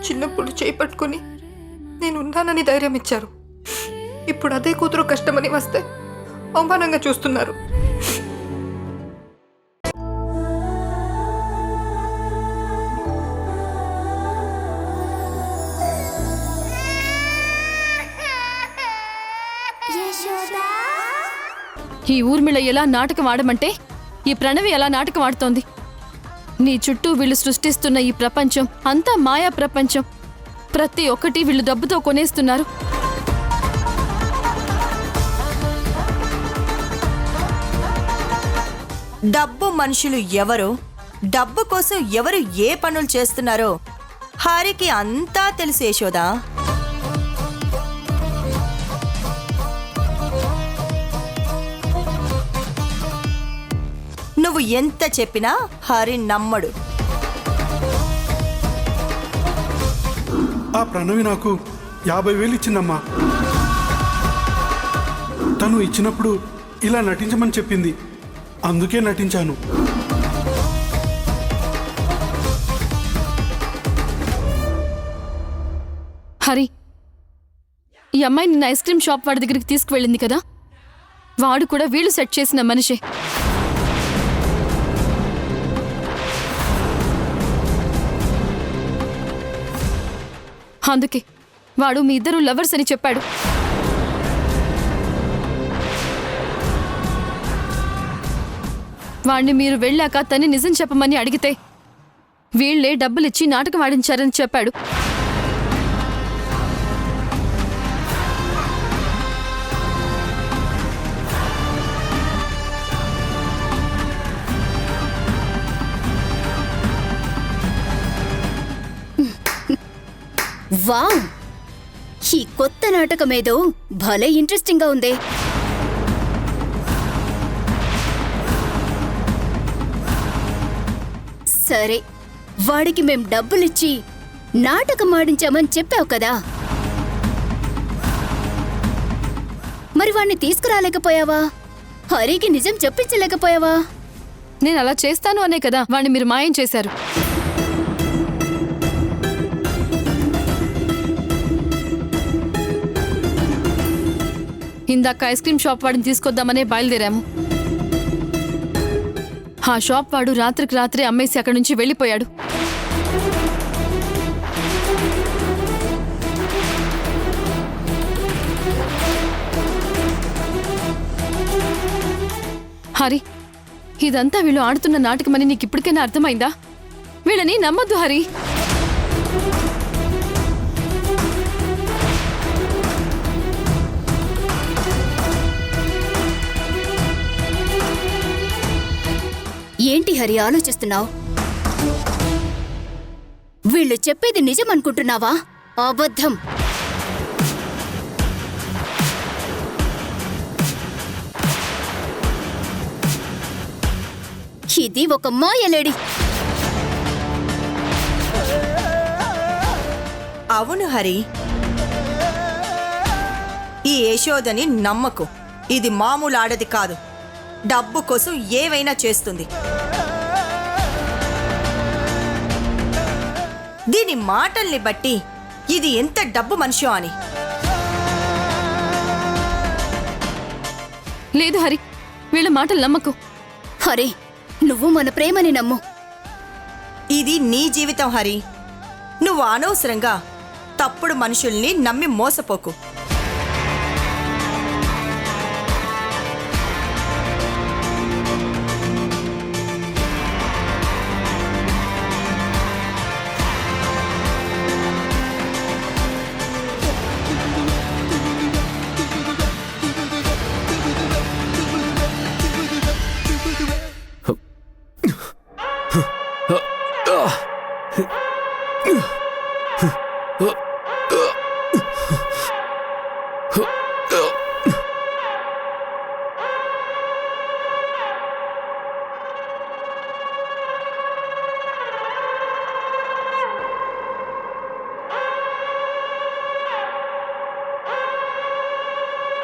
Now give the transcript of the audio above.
చిన్నప్పుడు చేయి పట్టుకుని నేను ఉన్నానని ధైర్యం ఇచ్చారు. ఇప్పుడు అదే కూతురు కష్టమని వస్తే అవమానంగా చూస్తున్నారు. ఈ ఊర్మిళ ఎలా నాటకం ఆడమంటే ఈ ప్రణవి ఎలా నాటకం ఆడుతోంది. నీ చుట్టూ వీళ్ళు సృష్టిస్తున్న ఈ ప్రపంచం అంతా మాయా ప్రపంచం. ప్రతి ఒక్కటి వీళ్ళు డబ్బుతో కొనేస్తున్నారు. డబ్బు మనుషులు ఎవరు, డబ్బు కోసం ఎవరు ఏ పనులు చేస్తున్నారో హరికి అంతా తెలుసు యశోదా. నువ్వు ఎంత చెప్పినా హరి నమ్మడు. ఆ ప్రణవి నాకు 50,000 ఇచ్చిందమ్మా. తను ఇచ్చినప్పుడు ఇలా నటించమని చెప్పింది, అందుకే నటించాను. హరి, ఈ అమ్మాయి నిన్న ఐస్ క్రీమ్ షాప్ వాడి దగ్గరికి తీసుకువెళ్ళింది కదా, వాడు కూడా వీళ్ళు సెట్ చేసిన మనిషే. అందుకే వాడు మీ ఇద్దరు లవర్స్ అని చెప్పాడు. వాణ్ణి మీరు వెళ్ళాక తని నిజం చెప్పమని అడిగితే వీళ్లే డబ్బులిచ్చి నాటకం ఆడించారని చెప్పాడు. వావ్, ఈ కొత్త నాటకమేదో భలే ఇంట్రెస్టింగ్ గా ఉందే. సరే, వాడికి మేం డబ్బులిచ్చి నాటకం ఆడించామని చెప్పావు కదా, మరి వాణ్ణి తీసుకురాలేకపోయావా? హరికి నిజం చెప్పించలేకపోయావా? నేను అలా చేస్తాను అనే కదా వాణ్ణి మీరు మాయం చేశారు. ఇందాక ఐస్ క్రీమ్ షాప్ వాడిని తీసుకొద్దామనే బయలుదేరాము. ఆ షాప్ వాడు రాత్రికి రాత్రే అమ్మేసి అక్కడి నుంచి వెళ్ళిపోయాడు. హరి, ఇదంతా వీళ్ళు ఆడుతున్న నాటకమని నీకు ఇప్పటికైనా అర్థమైందా? వీళ్ళని నమ్మొద్దు హరి. ఏంటి హరి ఆలోచిస్తున్నావు? వీళ్ళు చెప్పేది నిజం అనుకుంటున్నావా? అబద్ధం. ఇది ఒక మాయలేడి. అవును హరి, ఈ యశోదని నమ్మకు. ఇది మామూలు ఆడది కాదు, డబ్బు కోసం ఏవైనా చేస్తుంది. దీని మాటల్ని బట్టి ఇది ఎంత డబ్బు మనిషో అని. లేదు హరి, వీళ్ళ మాటలు నమ్మకు. హరి, నువ్వు మన ప్రేమని నమ్ము. ఇది నీ జీవితం హరి, నువ్వు అనవసరంగా తప్పుడు మనుషుల్ని నమ్మి మోసపోకు.